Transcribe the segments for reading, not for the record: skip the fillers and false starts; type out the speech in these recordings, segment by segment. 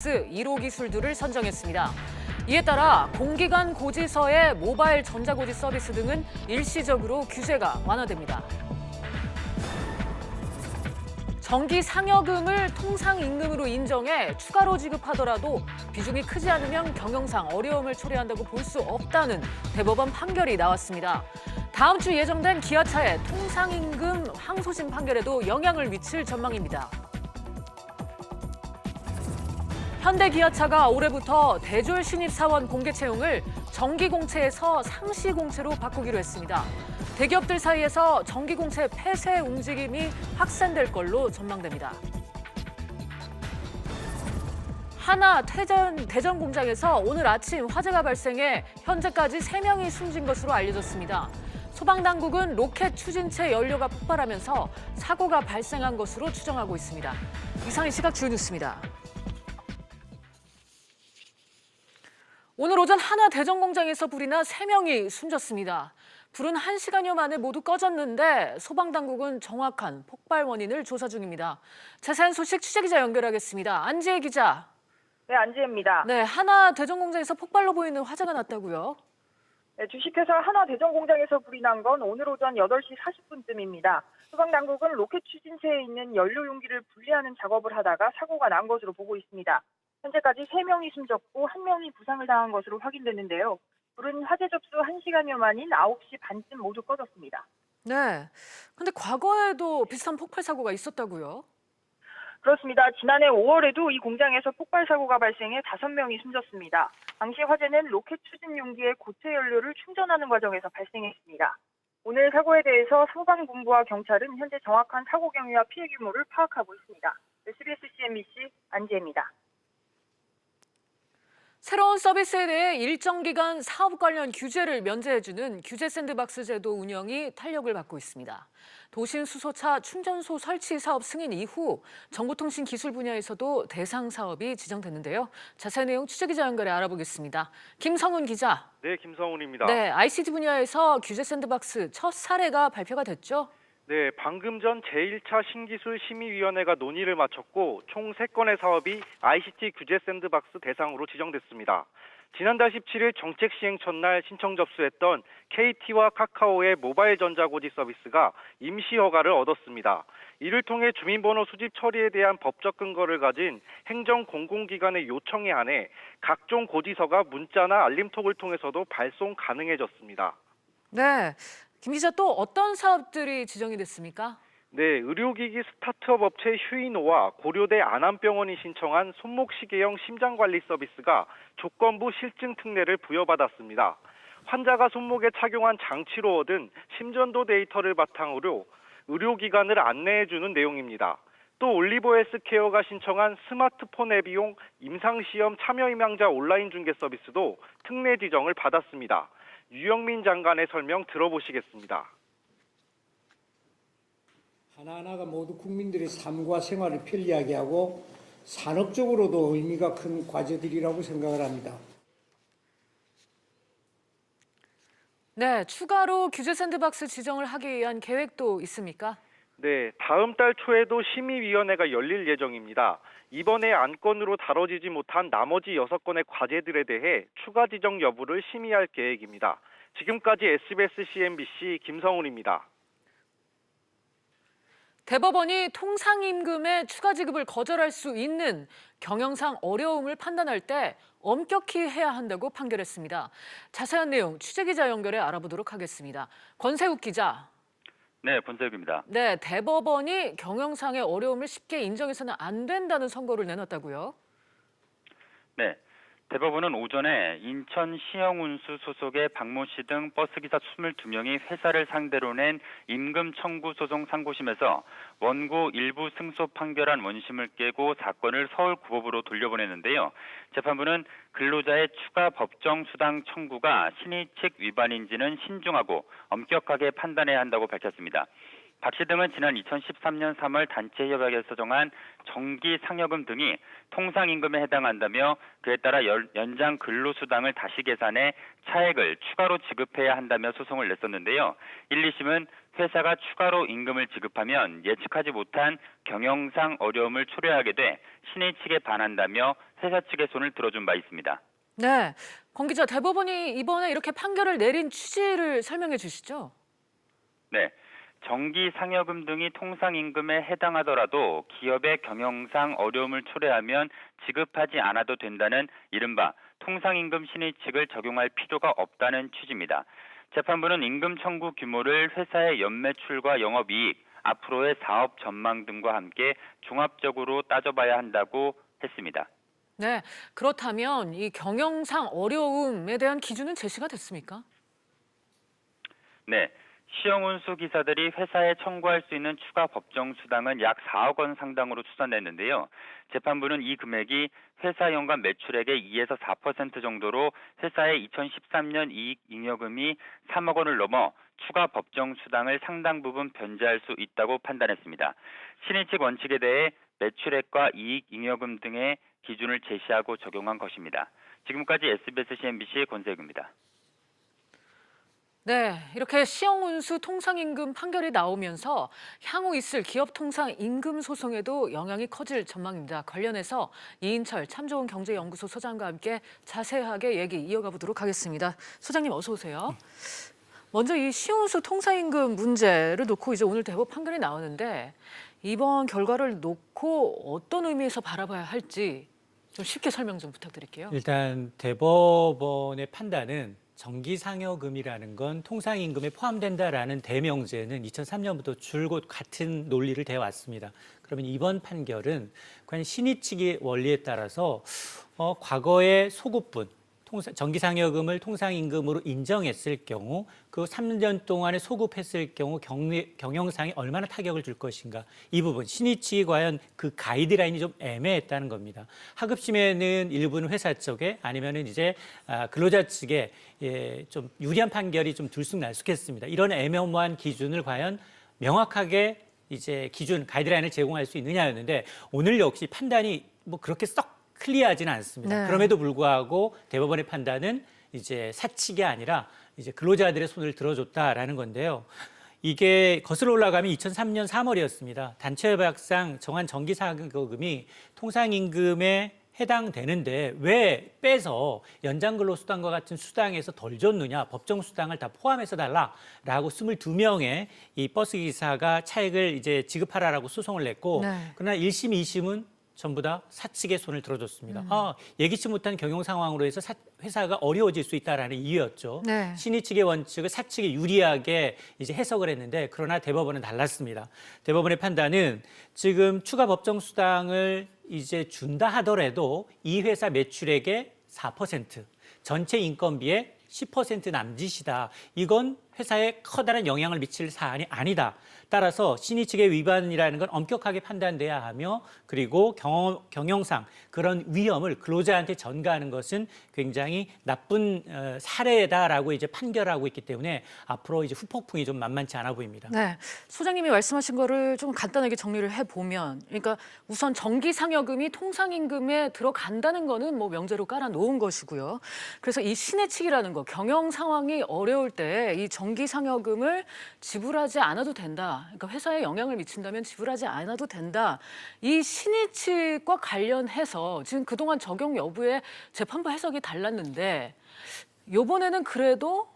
1호 기술들을 선정했습니다. 이에 따라 공기관 고지서의 모바일 전자고지 서비스 등은 일시적으로 규제가 완화됩니다. 정기 상여금을 통상임금으로 인정해 추가로 지급하더라도 비중이 크지 않으면 경영상 어려움을 초래한다고 볼 수 없다는 대법원 판결이 나왔습니다. 다음 주 예정된 기아차의 통상임금 항소심 판결에도 영향을 미칠 전망입니다. 현대기아차가 올해부터 대졸 신입사원 공개 채용을 정기공채에서 상시공채로 바꾸기로 했습니다. 대기업들 사이에서 정기공채 폐쇄 움직임이 확산될 걸로 전망됩니다. 하나 대전 공장에서 오늘 아침 화재가 발생해 현재까지 3명이 숨진 것으로 알려졌습니다. 소방당국은 로켓 추진체 연료가 폭발하면서 사고가 발생한 것으로 추정하고 있습니다. 이상 이 시각 주요 뉴스입니다. 오늘 오전 하나 대전 공장에서 불이 나 3명이 숨졌습니다. 불은 1시간여 만에 모두 꺼졌는데 소방당국은 정확한 폭발 원인을 조사 중입니다. 자세한 소식 취재기자 연결하겠습니다. 안지혜 기자. 네, 안지혜입니다. 네, 하나 대전 공장에서 폭발로 보이는 화재가 났다고요? 네, 주식회사 하나 대전 공장에서 불이 난 건 오늘 오전 8시 40분쯤입니다. 소방당국은 로켓 추진체에 있는 연료 용기를 분리하는 작업을 하다가 사고가 난 것으로 보고 있습니다. 현재까지 3명이 숨졌고 1명이 부상을 당한 것으로 확인됐는데요. 불은 화재 접수 1시간여 만인 9시 반쯤 모두 꺼졌습니다. 네, 근데 과거에도 비슷한 폭발 사고가 있었다고요? 그렇습니다. 지난해 5월에도 이 공장에서 폭발 사고가 발생해 5명이 숨졌습니다. 당시 화재는 로켓 추진 용기에 고체 연료를 충전하는 과정에서 발생했습니다. 오늘 사고에 대해서 소방본부와 경찰은 현재 정확한 사고 경위와 피해 규모를 파악하고 있습니다. SBS CNBC 안지혜입니다. 새로운 서비스에 대해 일정 기간 사업 관련 규제를 면제해주는 규제 샌드박스 제도 운영이 탄력을 받고 있습니다. 도심 수소차 충전소 설치 사업 승인 이후 정보통신 기술 분야에서도 대상 사업이 지정됐는데요. 자세한 내용 취재기자 연결해 알아보겠습니다. 김성훈 기자. 네, 김성훈입니다. 네, ICT 분야에서 규제 샌드박스 첫 사례가 발표가 됐죠? 네, 방금 전 제1차 신기술 심의위원회가 논의를 마쳤고 총 3건의 사업이 ICT 규제 샌드박스 대상으로 지정됐습니다. 지난달 17일 정책 시행 첫날 신청 접수했던 KT와 카카오의 모바일 전자고지 서비스가 임시 허가를 얻었습니다. 이를 통해 주민번호 수집 처리에 대한 법적 근거를 가진 행정 공공기관의 요청에 한해 각종 고지서가 문자나 알림톡을 통해서도 발송 가능해졌습니다. 네, 김 기자 또 어떤 사업들이 지정이 됐습니까? 네, 의료기기 스타트업 업체 휴이노와 고려대 안암병원이 신청한 손목시계형 심장관리 서비스가 조건부 실증 특례를 부여받았습니다. 환자가 손목에 착용한 장치로 얻은 심전도 데이터를 바탕으로 의료기관을 안내해주는 내용입니다. 또 올리버 헬스케어가 신청한 스마트폰 앱이용 임상시험 참여임양자 온라인 중개 서비스도 특례 지정을 받았습니다. 유영민 장관의 설명 들어보시겠습니다. 하나하나가 모두 국민들의 삶과 생활을 편리하게 하고 산업적으로도 의미가 큰 과제들이라고 생각을 합니다. 네, 추가로 규제 샌드박스 지정을 하기 위한 계획도 있습니까? 네, 다음 달 초에도 심의위원회가 열릴 예정입니다. 이번에 안건으로 다뤄지지 못한 나머지 6건의 과제들에 대해 추가 지정 여부를 심의할 계획입니다. 지금까지 SBS CNBC 김성훈입니다. 대법원이 통상임금의 추가 지급을 거절할 수 있는 경영상 어려움을 판단할 때 엄격히 해야 한다고 판결했습니다. 자세한 내용 취재기자 연결해 알아보도록 하겠습니다. 권세욱 기자. 네, 권세욱입니다. 네, 대법원이 경영상의 어려움을 쉽게 인정해서는 안 된다는 선고를 내놨다고요? 네, 대법원은 오전에 인천 시영운수 소속의 박모 씨 등 버스기사 22명이 회사를 상대로 낸 임금 청구 소송 상고심에서 원고 일부 승소 판결한 원심을 깨고 사건을 서울구법으로 돌려보냈는데요. 재판부는 근로자의 추가 법정 수당 청구가 신의칙 위반인지는 신중하고 엄격하게 판단해야 한다고 밝혔습니다. 박 씨 등은 지난 2013년 3월 단체 협약에서 정한 정기 상여금 등이 통상임금에 해당한다며 그에 따라 연장 근로수당을 다시 계산해 차액을 추가로 지급해야 한다며 소송을 냈었는데요. 1, 2심은 회사가 추가로 임금을 지급하면 예측하지 못한 경영상 어려움을 초래하게 돼 신의 측에 반한다며 회사 측의 손을 들어준 바 있습니다. 네, 권 기자, 대법원이 이번에 이렇게 판결을 내린 취지를 설명해 주시죠. 네. 정기 상여금 등이 통상임금에 해당하더라도 기업의 경영상 어려움을 초래하면 지급하지 않아도 된다는 이른바 통상임금 신의칙을 적용할 필요가 없다는 취지입니다. 재판부는 임금 청구 규모를 회사의 연매출과 영업이익, 앞으로의 사업 전망 등과 함께 종합적으로 따져봐야 한다고 했습니다. 네, 그렇다면 이 경영상 어려움에 대한 기준은 제시가 됐습니까? 네. 시형운수 기사들이 회사에 청구할 수 있는 추가 법정 수당은 약 4억 원 상당으로 추산됐는데요. 재판부는 이 금액이 회사 연간 매출액의 2에서 4% 정도로 회사의 2013년 이익 잉여금이 3억 원을 넘어 추가 법정 수당을 상당 부분 변제할 수 있다고 판단했습니다. 신의칙 원칙에 대해 매출액과 이익 잉여금 등의 기준을 제시하고 적용한 것입니다. 지금까지 SBS CNBC의 권세욱입니다. 네, 이렇게 시형운수 통상임금 판결이 나오면서 향후 있을 기업 통상 임금 소송에도 영향이 커질 전망입니다. 관련해서 이인철 참 좋은 경제연구소 소장과 함께 자세하게 얘기 이어가 보도록 하겠습니다. 소장님 어서 오세요. 먼저 이 시형운수 통상임금 문제를 놓고 이제 오늘 대법 판결이 나오는데 이번 결과를 놓고 어떤 의미에서 바라봐야 할지 좀 쉽게 설명 좀 부탁드릴게요. 일단 대법원의 판단은 정기상여금이라는 건 통상임금에 포함된다라는 대명제는 2003년부터 줄곧 같은 논리를 대왔습니다. 그러면 이번 판결은 과연 신의칙의 원리에 따라서 과거의 소급분, 정기상여금을 통상임금으로 인정했을 경우 그 3년 동안에 소급했을 경우 경영상에 얼마나 타격을 줄 것인가, 이 부분 신의칙이 과연 그 가이드라인이 좀 애매했다는 겁니다. 하급심에는 일부는 회사 쪽에 아니면은 이제 근로자 측에 좀 유리한 판결이 좀 들쑥날쑥했습니다. 이런 애매모호한 기준을 과연 명확하게 이제 기준 가이드라인을 제공할 수 있느냐였는데 오늘 역시 판단이 뭐 그렇게 썩 클리어하지는 않습니다. 네. 그럼에도 불구하고 대법원의 판단은 이제 사측이 아니라 이제 근로자들의 손을 들어줬다라는 건데요. 이게 거슬러 올라가면 2003년 3월이었습니다. 단체협약상 정한 정기상여금이 통상임금에 해당되는데 왜 빼서 연장근로수당과 같은 수당에서 덜 줬느냐, 법정수당을 다 포함해서 달라라고 22명의 이 버스기사가 차액을 이제 지급하라라고 소송을 냈고, 네. 그러나 1심, 2심은 전부 다 사측의 손을 들어줬습니다. 예기치 못한 경영 상황으로 해서 회사가 어려워질 수 있다라는 이유였죠. 네. 신의 측의 원칙을 사측에 유리하게 이제 해석을 했는데, 그러나 대법원은 달랐습니다. 대법원의 판단은 지금 추가 법정 수당을 이제 준다 하더라도 이 회사 매출액의 4%, 전체 인건비의 10% 남짓이다. 이건 회사에 커다란 영향을 미칠 사안이 아니다. 따라서 신의 측의 위반이라는 건 엄격하게 판단돼야 하며, 그리고 경영상 그런 위험을 근로자한테 전가하는 것은 굉장히 나쁜 사례다라고 이제 판결하고 있기 때문에 앞으로 이제 후폭풍이 좀 만만치 않아 보입니다. 네, 소장님이 말씀하신 거를 좀 간단하게 정리를 해보면, 그러니까 우선 정기상여금이 통상임금에 들어간다는 거는 뭐 명제로 깔아놓은 것이고요. 그래서 이 신의칙이라는 거, 경영 상황이 어려울 때 이 정기상여금을 지불하지 않아도 된다. 그러니까 회사에 영향을 미친다면 지불하지 않아도 된다. 이 신의칙과 관련해서 지금 그동안 적용 여부에 재판부 해석이 달랐는데 이번에는 그래도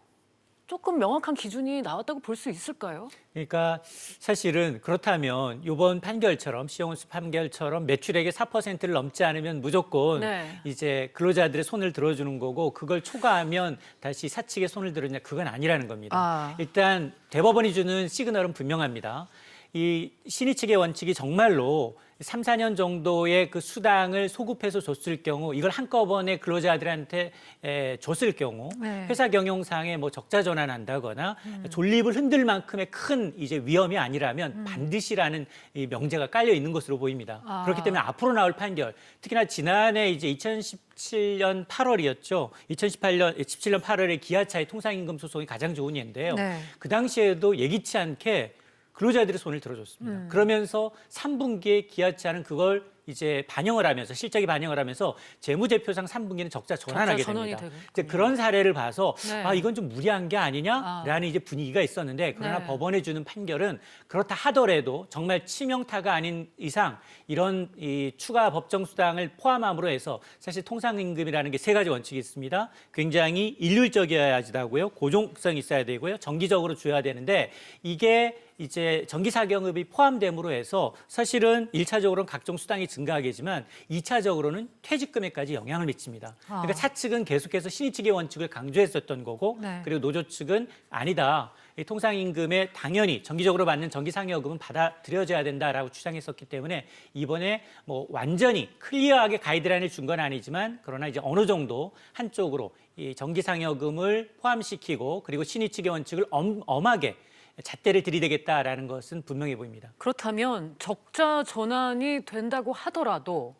조금 명확한 기준이 나왔다고 볼 수 있을까요? 그러니까 사실은 그렇다면 이번 판결처럼, 시형운수 판결처럼 매출액의 4%를 넘지 않으면 무조건 네. 이제 근로자들의 손을 들어주는 거고, 그걸 초과하면 다시 사측의 손을 들어주냐, 그건 아니라는 겁니다. 일단 대법원이 주는 시그널은 분명합니다. 이 신의 측의 원칙이 정말로 3, 4년 정도의 그 수당을 소급해서 줬을 경우, 이걸 한꺼번에 근로자들한테 줬을 경우, 네. 회사 경영상에 뭐 적자 전환한다거나 존립을 흔들 만큼의 큰 이제 위험이 아니라면 반드시라는 이 명제가 깔려 있는 것으로 보입니다. 그렇기 때문에 앞으로 나올 판결, 특히나 지난해 이제 2017년 8월이었죠. 2017년 8월에 기아차의 통상임금 소송이 가장 좋은 예인데요. 네. 그 당시에도 예기치 않게 근로자들의 손을 들어줬습니다. 그러면서 3분기에 기아차는 그걸 이제 반영을 하면서 실적이 반영을 하면서 재무제표상 3분기는 적자 전환하게 전환이 됩니다. 되군요. 이제 그런 사례를 봐서 네. 아 이건 좀 무리한 게 아니냐라는 이제 분위기가 있었는데 그러나 네. 법원에 주는 판결은 그렇다 하더라도 정말 치명타가 아닌 이상 이런 이 추가 법정 수당을 포함함으로 해서 사실 통상임금이라는 게 세 가지 원칙이 있습니다. 굉장히 일률적이어야 하고요, 고정성이 있어야 되고요, 정기적으로 줘야 되는데 이게 이제 정기사경급이 포함됨으로 해서 사실은 1차적으로는 각종 수당이 증가하겠지만 2차적으로는 퇴직금에까지 영향을 미칩니다. 그러니까 차측은 계속해서 신의 측의 원칙을 강조했었던 거고 네. 그리고 노조 측은 아니다. 이 통상임금에 당연히 정기적으로 받는 정기상여금은 받아들여져야 된다라고 주장했었기 때문에 이번에 뭐 완전히 클리어하게 가이드라인을 준 건 아니지만 그러나 이제 어느 정도 한쪽으로 이 정기상여금을 포함시키고 그리고 신의 측의 원칙을 엄하게 잣대를 들이대겠다라는 것은 분명해 보입니다. 그렇다면 적자 전환이 된다고 하더라도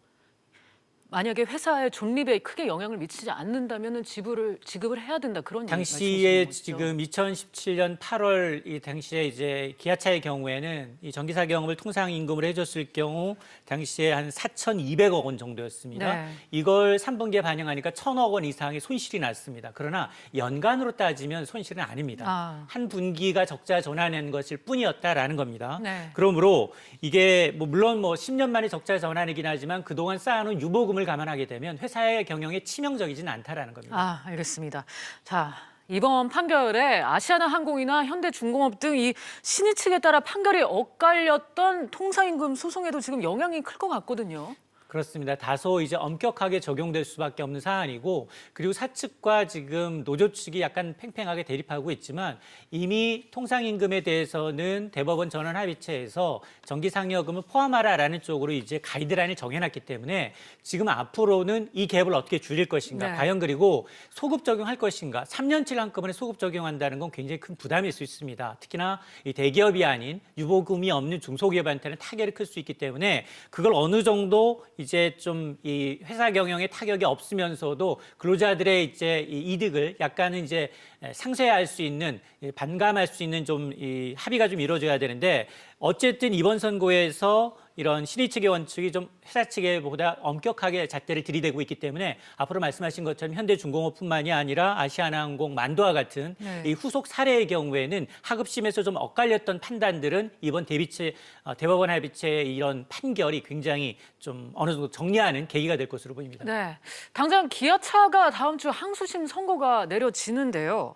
만약에 회사의 존립에 크게 영향을 미치지 않는다면 지급을 해야 된다 그런 당시에 말씀이신 거죠? 지금 2017년 8월 이 당시에 이제 기아차의 경우에는 이 정기사경험을 통상임금을 해줬을 경우 당시에 한 4,200억 원 정도였습니다. 네. 이걸 3분기에 반영하니까 1,000억 원 이상의 손실이 났습니다. 그러나 연간으로 따지면 손실은 아닙니다. 한 분기가 적자 전환한 것일 뿐이었다라는 겁니다. 네. 그러므로 이게 뭐 물론 뭐 10년 만에 적자 전환이긴 하지만 그동안 쌓아놓은 유보금을 감안하게 되면 회사의 경영에 치명적이진 않다라는 겁니다. 아, 알겠습니다. 자, 이번 판결에 아시아나항공이나 현대중공업 등 이 신의 측에 따라 판결이 엇갈렸던 통상임금 소송에도 지금 영향이 클 것 같거든요. 그렇습니다. 다소 이제 엄격하게 적용될 수밖에 없는 사안이고 그리고 사측과 지금 노조 측이 약간 팽팽하게 대립하고 있지만 이미 통상임금에 대해서는 대법원 전원 합의체에서 정기상여금을 포함하라라는 쪽으로 이제 가이드라인을 정해놨기 때문에 지금 앞으로는 이 갭을 어떻게 줄일 것인가 네. 과연 그리고 소급 적용할 것인가 3년치 한꺼번에 소급 적용한다는 건 굉장히 큰 부담일 수 있습니다. 특히나 이 대기업이 아닌 유보금이 없는 중소기업한테는 타격이 클 수 있기 때문에 그걸 어느 정도 이제 좀 이 회사 경영에 타격이 없으면서도 근로자들의 이제 이 이득을 약간은 이제 상쇄할 수 있는 반감할 수 있는 좀 이 합의가 좀 이루어져야 되는데 어쨌든 이번 선고에서 이런 신의 측의 원칙이 좀 회사 측에보다 엄격하게 잣대를 들이대고 있기 때문에 앞으로 말씀하신 것처럼 현대중공업뿐만이 아니라 아시아나항공, 만도와 같은 네. 이 후속 사례의 경우에는 하급심에서 좀 엇갈렸던 판단들은 이번 대법원 합의체의 이런 판결이 굉장히 좀 어느 정도 정리하는 계기가 될 것으로 보입니다. 네, 당장 기아차가 다음 주 항소심 선고가 내려지는데요.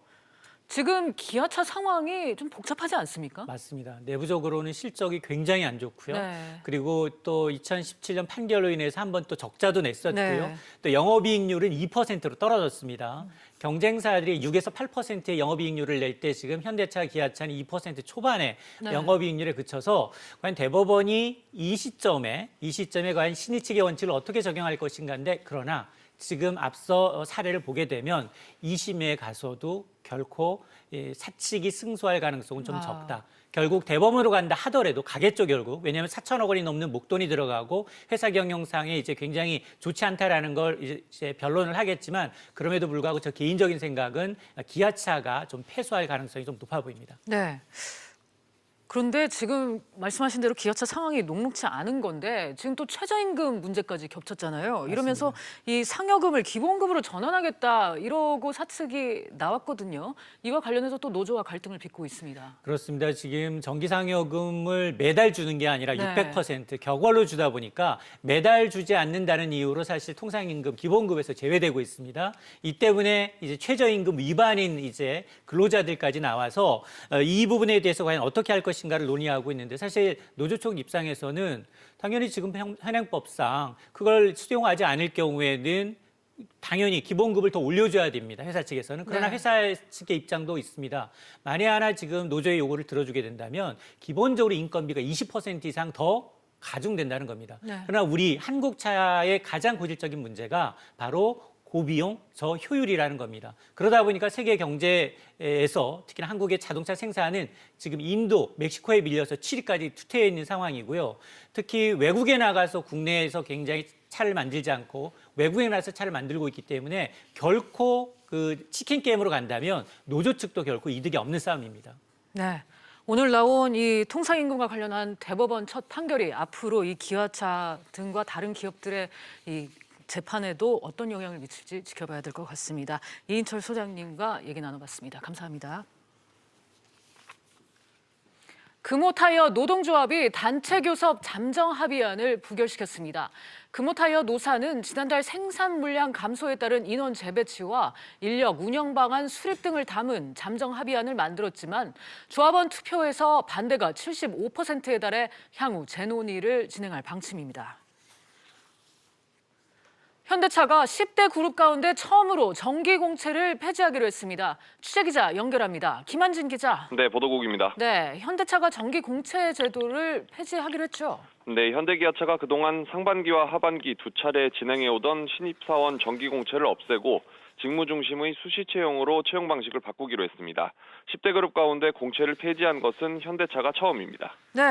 지금 기아차 상황이 좀 복잡하지 않습니까? 맞습니다. 내부적으로는 실적이 굉장히 안 좋고요. 네. 그리고 또 2017년 판결로 인해서 한 번 또 적자도 냈었고요. 네. 또 영업이익률은 2%로 떨어졌습니다. 경쟁사들이 6에서 8%의 영업이익률을 낼 때 지금 현대차, 기아차는 2% 초반의 네. 영업이익률에 그쳐서 과연 대법원이 이 시점에 과연 신의 측의 원칙을 어떻게 적용할 것인가인데 그러나 지금 앞서 사례를 보게 되면 2심에 가서도 결코 사측이 승소할 가능성은 좀 적다. 결국 대법원으로 간다 하더라도 가겠죠 결국. 왜냐하면 4천억 원이 넘는 목돈이 들어가고 회사 경영상에 이제 굉장히 좋지 않다라는 걸 이제 변론을 하겠지만 그럼에도 불구하고 저 개인적인 생각은 기아차가 좀 패소할 가능성이 좀 높아 보입니다. 네. 그런데 지금 말씀하신 대로 기아차 상황이 녹록치 않은 건데 지금 또 최저임금 문제까지 겹쳤잖아요. 이러면서 이 상여금을 기본급으로 전환하겠다 이러고 사측이 나왔거든요. 이와 관련해서 또 노조와 갈등을 빚고 있습니다. 그렇습니다. 지금 정기상여금을 매달 주는 게 아니라 네. 600% 격월로 주다 보니까 매달 주지 않는다는 이유로 사실 통상임금 기본급에서 제외되고 있습니다. 이 때문에 이제 최저임금 위반인 이제 근로자들까지 나와서 이 부분에 대해서 과연 어떻게 할 것인가를 논의하고 있는데 사실 노조 쪽 입장에서는 당연히 지금 현행법상 그걸 수용하지 않을 경우에는 당연히 기본급을 더 올려줘야 됩니다. 회사 측에서는. 그러나 네. 회사 측의 입장도 있습니다. 만에 하나 지금 노조의 요구를 들어주게 된다면 기본적으로 인건비가 20% 이상 더 가중된다는 겁니다. 네. 그러나 우리 한국차의 가장 고질적인 문제가 바로 고비용, 저효율이라는 겁니다. 그러다 보니까 세계 경제에서 특히나 한국의 자동차 생산은 지금 인도, 멕시코에 밀려서 7위까지 투태해 있는 상황이고요. 특히 외국에 나가서 국내에서 굉장히 차를 만들지 않고 외국에 나가서 차를 만들고 있기 때문에 결코 그 치킨 게임으로 간다면 노조 측도 결코 이득이 없는 싸움입니다. 네. 오늘 나온 이 통상임금과 관련한 대법원 첫 판결이 앞으로 이 기아차 등과 다른 기업들의 이 재판에도 어떤 영향을 미칠지 지켜봐야 될 것 같습니다. 이인철 소장님과 얘기 나눠봤습니다. 감사합니다. 금호타이어 노동조합이 단체 교섭 잠정 합의안을 부결시켰습니다. 금호타이어 노사는 지난달 생산 물량 감소에 따른 인원 재배치와 인력 운영 방안 수립 등을 담은 잠정 합의안을 만들었지만 조합원 투표에서 반대가 75%에 달해 향후 재논의를 진행할 방침입니다. 현대차가 10대 그룹 가운데 처음으로 정기 공채를 폐지하기로 했습니다. 취재기자 연결합니다. 김한진 기자. 네, 보도국입니다. 네, 현대차가 정기 공채 제도를 폐지하기로 했죠. 네, 현대기아차가 그동안 상반기와 하반기 두 차례 진행해오던 신입사원 정기 공채를 없애고 직무 중심의 수시 채용으로 채용 방식을 바꾸기로 했습니다. 10대 그룹 가운데 공채를 폐지한 것은 현대차가 처음입니다. 네,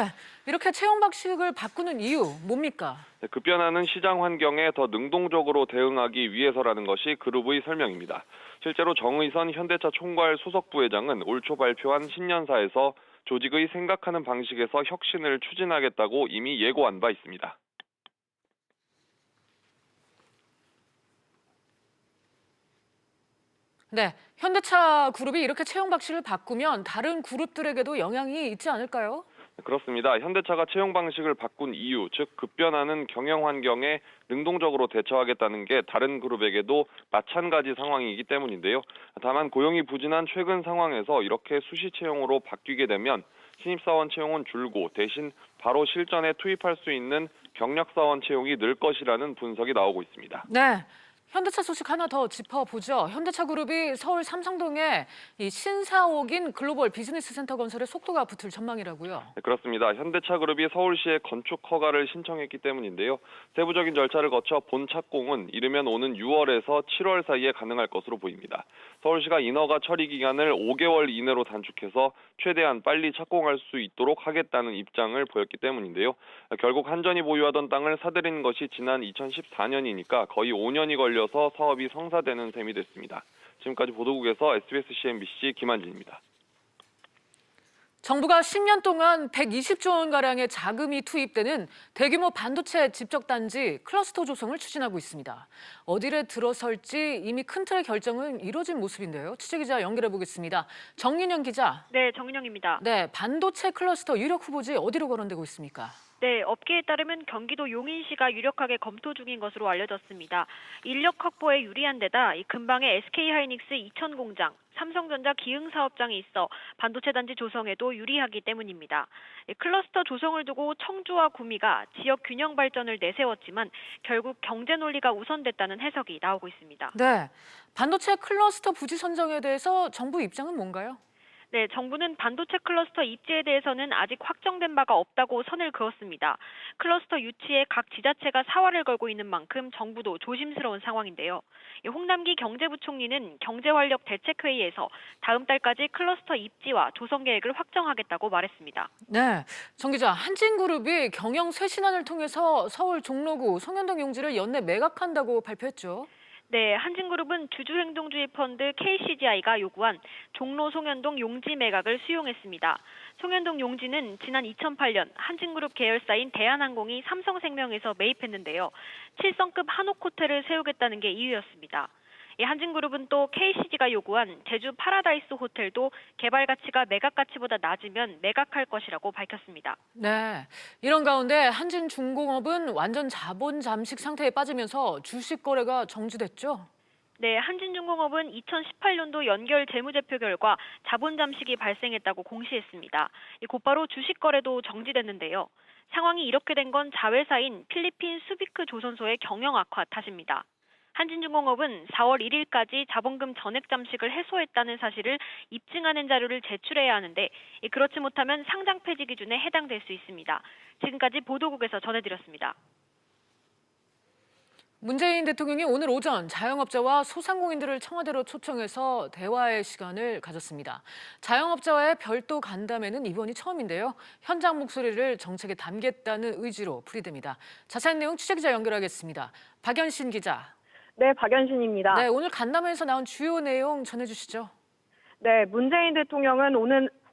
이렇게 채용 방식을 바꾸는 이유 뭡니까? 네, 급변하는 시장 환경에 더 능동적으로 대응하기 위해서라는 것이 그룹의 설명입니다. 실제로 정의선 현대차 총괄 소속 부회장은 올 초 발표한 신년사에서 조직의 생각하는 방식에서 혁신을 추진하겠다고 이미 예고한 바 있습니다. 네, 현대차 그룹이 이렇게 채용 방식을 바꾸면 다른 그룹들에게도 영향이 있지 않을까요? 그렇습니다. 현대차가 채용 방식을 바꾼 이유, 즉 급변하는 경영 환경에 능동적으로 대처하겠다는 게 다른 그룹에게도 마찬가지 상황이기 때문인데요. 다만 고용이 부진한 최근 상황에서 이렇게 수시 채용으로 바뀌게 되면 신입사원 채용은 줄고 대신 바로 실전에 투입할 수 있는 경력사원 채용이 늘 것이라는 분석이 나오고 있습니다. 네. 현대차 소식 하나 더 짚어보죠. 현대차 그룹이 서울 삼성동에 이 신사옥인 글로벌 비즈니스 센터 건설에 속도가 붙을 전망이라고요. 네, 그렇습니다. 현대차 그룹이 서울시에 건축 허가를 신청했기 때문인데요. 세부적인 절차를 거쳐 본 착공은 이르면 오는 6월에서 7월 사이에 가능할 것으로 보입니다. 서울시가 인허가 처리 기간을 5개월 이내로 단축해서 최대한 빨리 착공할 수 있도록 하겠다는 입장을 보였기 때문인데요. 결국 한전이 보유하던 땅을 사들인 것이 지난 2014년이니까 거의 5년이 걸려서 사업이 성사되는 셈이 됐습니다. 지금까지 보도국에서 SBS CNBC 김한진입니다. 정부가 10년 동안 120조 원가량의 자금이 투입되는 대규모 반도체 집적단지 클러스터 조성을 추진하고 있습니다. 어디를 들어설지 이미 큰 틀의 결정은 이뤄진 모습인데요. 취재기자 연결해 보겠습니다. 정윤영 기자. 네, 정윤영입니다. 네, 반도체 클러스터 유력 후보지 어디로 거론되고 있습니까? 네, 업계에 따르면 경기도 용인시가 유력하게 검토 중인 것으로 알려졌습니다. 인력 확보에 유리한 데다 근방에 SK하이닉스 이천 공장, 삼성전자 기흥 사업장이 있어 반도체 단지 조성에도 유리하기 때문입니다. 클러스터 조성을 두고 청주와 구미가 지역 균형 발전을 내세웠지만 결국 경제 논리가 우선됐다는 해석이 나오고 있습니다. 네, 반도체 클러스터 부지 선정에 대해서 정부 입장은 뭔가요? 네, 정부는 반도체 클러스터 입지에 대해서는 아직 확정된 바가 없다고 선을 그었습니다. 클러스터 유치에 각 지자체가 사활을 걸고 있는 만큼 정부도 조심스러운 상황인데요. 홍남기 경제부총리는 경제활력 대책회의에서 다음 달까지 클러스터 입지와 조성 계획을 확정하겠다고 말했습니다. 네, 정 기자, 한진그룹이 경영 쇄신안을 통해서 서울 종로구 송현동 용지를 연내 매각한다고 발표했죠. 네, 한진그룹은 주주행동주의 펀드 KCGI가 요구한 종로 송현동 용지 매각을 수용했습니다. 송현동 용지는 지난 2008년 한진그룹 계열사인 대한항공이 삼성생명에서 매입했는데요. 7성급 한옥호텔을 세우겠다는 게 이유였습니다. 한진그룹은 또 KCG가 요구한 제주 파라다이스 호텔도 개발 가치가 매각 가치보다 낮으면 매각할 것이라고 밝혔습니다. 네, 이런 가운데 한진중공업은 완전 자본 잠식 상태에 빠지면서 주식 거래가 정지됐죠. 네, 한진중공업은 2018년도 연결 재무제표 결과 자본 잠식이 발생했다고 공시했습니다. 곧바로 주식 거래도 정지됐는데요. 상황이 이렇게 된 건 자회사인 필리핀 수비크 조선소의 경영 악화 탓입니다. 한진중공업은 4월 1일까지 자본금 전액 잠식을 해소했다는 사실을 입증하는 자료를 제출해야 하는데 그렇지 못하면 상장 폐지 기준에 해당될 수 있습니다. 지금까지 보도국에서 전해드렸습니다. 문재인 대통령이 오늘 오전 자영업자와 소상공인들을 청와대로 초청해서 대화의 시간을 가졌습니다. 자영업자와의 별도 간담회는 이번이 처음인데요. 현장 목소리를 정책에 담겠다는 의지로 풀이됩니다. 자세한 내용 취재기자 연결하겠습니다. 박연신 기자. 네, 박연신입니다. 네, 오늘 간담회에서 나온 주요 내용 전해주시죠. 네, 문재인 대통령은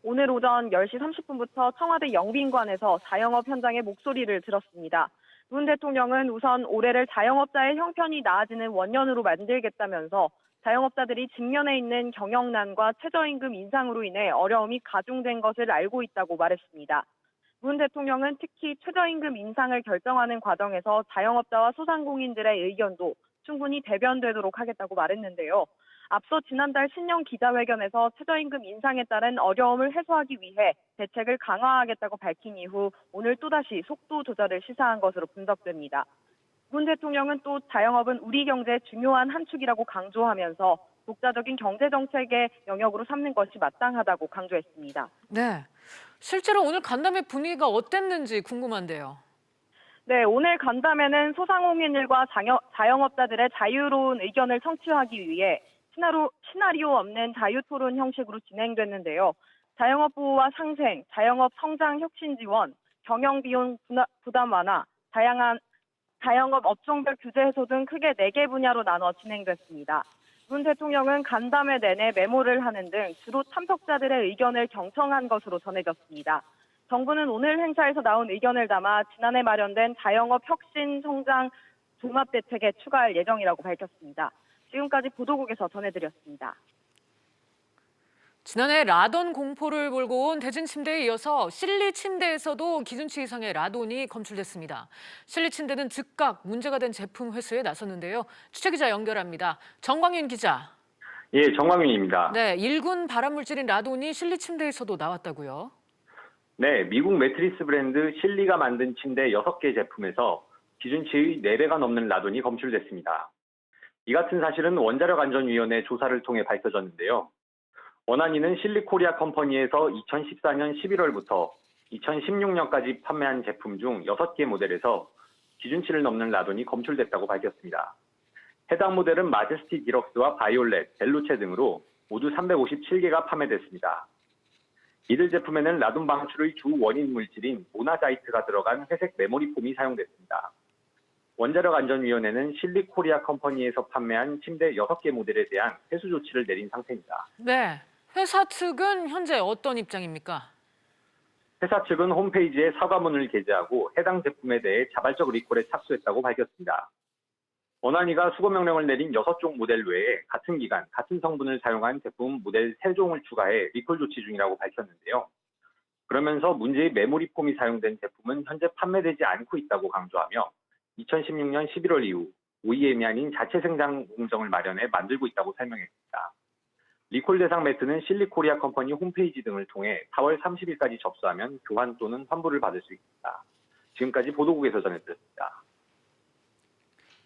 오늘 오전 10시 30분부터 청와대 영빈관에서 자영업 현장의 목소리를 들었습니다. 문 대통령은 우선 올해를 자영업자의 형편이 나아지는 원년으로 만들겠다면서 자영업자들이 직면해 있는 경영난과 최저임금 인상으로 인해 어려움이 가중된 것을 알고 있다고 말했습니다. 문 대통령은 특히 최저임금 인상을 결정하는 과정에서 자영업자와 소상공인들의 의견도 충분히 대변되도록 하겠다고 말했는데요. 앞서 지난달 신년 기자회견에서 최저임금 인상에 따른 어려움을 해소하기 위해 대책을 강화하겠다고 밝힌 이후 오늘 또다시 속도 조절을 시사한 것으로 분석됩니다. 문 대통령은 또 자영업은 우리 경제의 중요한 한 축이라고 강조하면서 독자적인 경제정책의 영역으로 삼는 것이 마땅하다고 강조했습니다. 네. 실제로 오늘 간담회 분위기가 어땠는지 궁금한데요. 네, 오늘 간담회는 소상공인들과 자영업자들의 자유로운 의견을 청취하기 위해 시나리오 없는 자유토론 형식으로 진행됐는데요. 자영업 보호와 상생, 자영업 성장 혁신 지원, 경영비용 부담 완화, 다양한 자영업 업종별 규제 해소 등 크게 4개 분야로 나눠 진행됐습니다. 문 대통령은 간담회 내내 메모를 하는 등 주로 참석자들의 의견을 경청한 것으로 전해졌습니다. 정부는 오늘 행사에서 나온 의견을 담아 지난해 마련된 자영업 혁신 성장 종합대책에 추가할 예정이라고 밝혔습니다. 지금까지 보도국에서 전해드렸습니다. 지난해 라돈 공포를 몰고 온 대진침대에 이어서 실리침대에서도 기준치 이상의 라돈이 검출됐습니다. 실리침대는 즉각 문제가 된 제품 회수에 나섰는데요. 취재기자 연결합니다. 정광윤 기자. 예, 정광윤입니다. 네, 1군 발암물질인 라돈이 실리침대에서도 나왔다고요? 네, 미국 매트리스 브랜드 실리가 만든 침대 6개 제품에서 기준치의 4배가 넘는 라돈이 검출됐습니다. 이 같은 사실은 원자력안전위원회 조사를 통해 밝혀졌는데요. 원안위는 실리코리아 컴퍼니에서 2014년 11월부터 2016년까지 판매한 제품 중 6개 모델에서 기준치를 넘는 라돈이 검출됐다고 밝혔습니다. 해당 모델은 마제스티 디럭스와 바이올렛, 벨루체 등으로 모두 357개가 판매됐습니다. 이들 제품에는 라돈 방출의 주 원인 물질인 모나자이트가 들어간 회색 메모리 폼이 사용됐습니다. 원자력안전위원회는 실리코리아 컴퍼니에서 판매한 침대 6개 모델에 대한 회수 조치를 내린 상태입니다. 네, 회사 측은 현재 어떤 입장입니까? 회사 측은 홈페이지에 사과문을 게재하고 해당 제품에 대해 자발적 리콜에 착수했다고 밝혔습니다. 원안위가 수거 명령을 내린 6종 모델 외에 같은 기간, 같은 성분을 사용한 제품 모델 3종을 추가해 리콜 조치 중이라고 밝혔는데요. 그러면서 문제의 메모리 폼이 사용된 제품은 현재 판매되지 않고 있다고 강조하며 2016년 11월 이후 OEM이 아닌 자체 생산 공정을 마련해 만들고 있다고 설명했습니다. 리콜 대상 매트는 실리코리아 컴퍼니 홈페이지 등을 통해 4월 30일까지 접수하면 교환 또는 환불을 받을 수 있습니다. 지금까지 보도국에서 전해드렸습니다.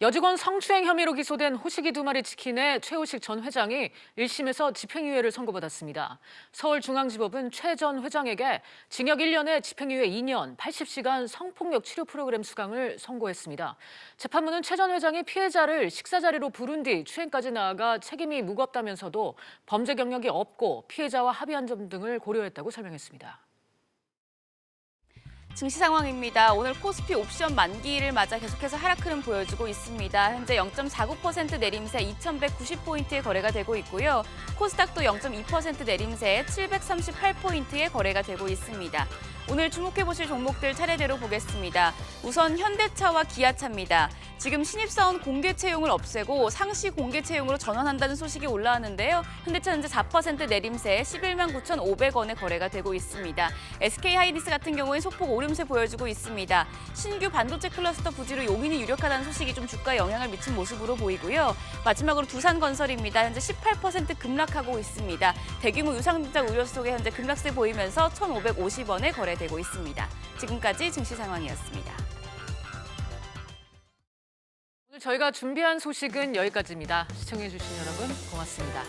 여직원 성추행 혐의로 기소된 호식이 2마리 치킨의 최호식 전 회장이 1심에서 집행유예를 선고받았습니다. 서울중앙지법은 최 전 회장에게 징역 1년에 집행유예 2년, 80시간 성폭력 치료 프로그램 수강을 선고했습니다. 재판부는 최 전 회장이 피해자를 식사 자리로 부른 뒤 추행까지 나아가 책임이 무겁다면서도 범죄 경력이 없고 피해자와 합의한 점 등을 고려했다고 설명했습니다. 증시 상황입니다. 오늘 코스피 옵션 만기일을 맞아 계속해서 하락 흐름 보여주고 있습니다. 현재 0.49% 내림세 2,190포인트의 거래가 되고 있고요. 코스닥도 0.2% 내림세 738포인트의 거래가 되고 있습니다. 오늘 주목해보실 종목들 차례대로 보겠습니다. 우선 현대차와 기아차입니다. 지금 신입사원 공개 채용을 없애고 상시 공개 채용으로 전환한다는 소식이 올라왔는데요. 현대차 현재 4% 내림세 11만 9,500원에 거래가 되고 있습니다. SK하이닉스 같은 경우에 소폭 오름세 보여주고 있습니다. 신규 반도체 클러스터 부지로 용인이 유력하다는 소식이 좀 주가에 영향을 미친 모습으로 보이고요. 마지막으로 두산건설입니다. 현재 18% 급락하고 있습니다. 대규모 유상증자 우려 속에 현재 급락세 보이면서 1,550원에 거래되고 있습니다. 지금까지 증시 상황이었습니다. 오늘 저희가 준비한 소식은 여기까지입니다. 시청해주신 여러분 고맙습니다.